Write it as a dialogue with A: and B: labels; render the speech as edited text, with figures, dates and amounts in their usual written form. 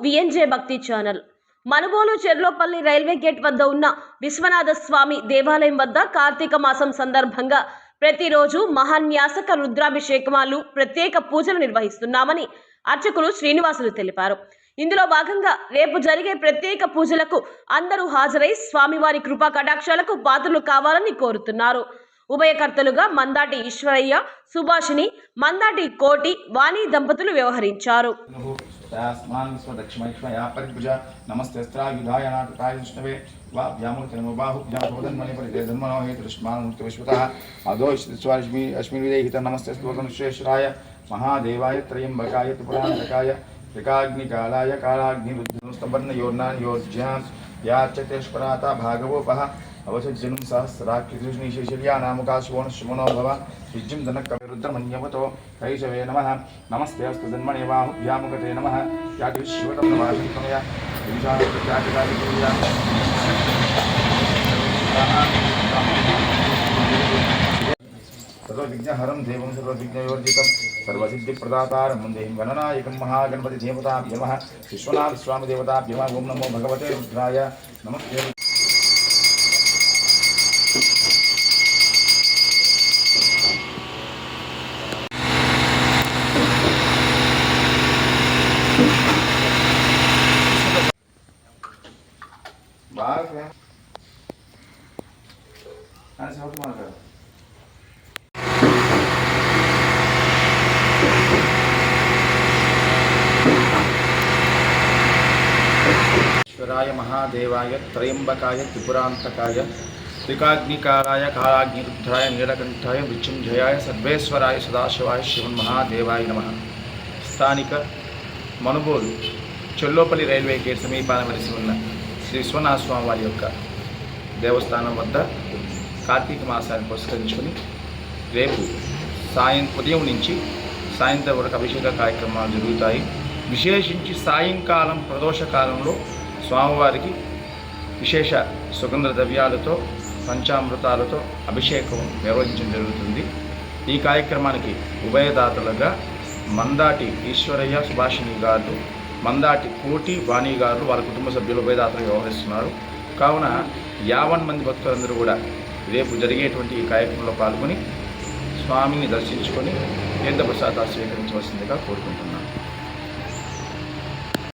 A: విఎన్జే భక్తి channel. Manubolu Cherlopalli railway gate వద్ద ఉన్న విశ్వనాథ స్వామి దేవాలయం వద్ద కార్తీక మాసం సందర్భంగా ప్రతిరోజు మహాన్యాసక రుద్రాభిషేకమాలు ప్రత్యేక పూజలు నిర్వహిస్తున్నామని అర్చకులు శ్రీనివాసులు తెలిపారు. ఇందులో భాగంగా రేపు జరిగే ప్రత్యేక పూజలకు అందరూ హాజరై స్వామివారి కృపా కటాక్షాలకు పాత్రలు కావాలని కోరుతున్నారు. ఉభయకర్తలుగా మందాటి ఈశ్వరయ్య, సుభాషిణి, మందాటి కోటి, వాణి దంపతులు వ్యవహరించారు.
B: नमस्तेस्त्रायुधाय नाटकाय विष्णवे वा व्यामुखतनमो बाहुभ्यामोदन्मणि परिदेधन्मनो हेतुष्मानुक्तविश्वतः अधोश्रीस्वारश्मि अश्मिविदेहित नमस्तेस्तुवकनुश्रेश्वराय महादेवाय त्रयंबकाय त्रिपुरान्तकाय त्रिकाग्निकालाय कालाग्निरुद्रस्तंभर्णयोर्नायोर्ज्यां याचतेश्वराता भागवोपः अवसज्जनं सहस्राकृष्णीशेषर्या नामकाशोणशुमनो भव विज्यं धनकविरुद्रमन्यवतो कैशवे नमः नमस्ते अस्तु धन्मणे बाहुभ्यामुखते नमः यागविश्वतं नवाशंकमया विशालप्रत्यागकालिपूजा सर्वविघ्नहरं देवं सर्वविघ्नयोर्जितं सर्वसिद्धिप्रदातारं वन्देहं गणनायकं महागणपति देवताभ्यो नमः विश्वनाथ स्वामी देवताभ्यो नमः ओं नमो भगवते रुद्राय नमस्ते बाग है ऐसे हो तुम्हारा कर ईश्वराय महादेवाय त्रयंबकाय त्रिपुरान्तकाय त्रिकाग्निकालाय कालाग्निरुद्राय नीलकंठाय मृत्युंजयाय सर्वेश्वराय सदाशिवाय श्रीमन्महादेवाय नमः. స్థానిక మనుబోలు చెల్లోపల్లి రైల్వే గేట్ సమీపాన వెలిసి ఉన్న శ్రీ విశ్వనాథ స్వామి వారి యొక్క దేవస్థానం వద్ద కార్తీక మాసాన్ని పురస్కరించుకొని రేపు ఉదయం నుంచి సాయంత్రం వరకు అభిషేక కార్యక్రమాలు జరుగుతాయి. విశేషించి సాయంకాలం ప్రదోష కాలంలో స్వామివారికి విశేష సుగంధ ద్రవ్యాలతో పంచామృతాలతో అభిషేకం నిర్వహించడం జరుగుతుంది. ఈ కార్యక్రమానికి ఉభయదాతలుగా మందాటి ఈశ్వరయ్య, సుభాషిణి గారు, మందాటి కోటి, వాణి గారు వాళ్ళ కుటుంబ సభ్యులు ఉభయదాతలు వ్యవహరిస్తున్నారు. కావున 50 మంది భక్తులందరూ కూడా రేపు జరిగేటువంటి ఈ కార్యక్రమంలో పాల్గొని స్వామిని దర్శించుకొని తీర్థప్రసాదాలు స్వీకరించవలసిందిగా కోరుకుంటున్నారు.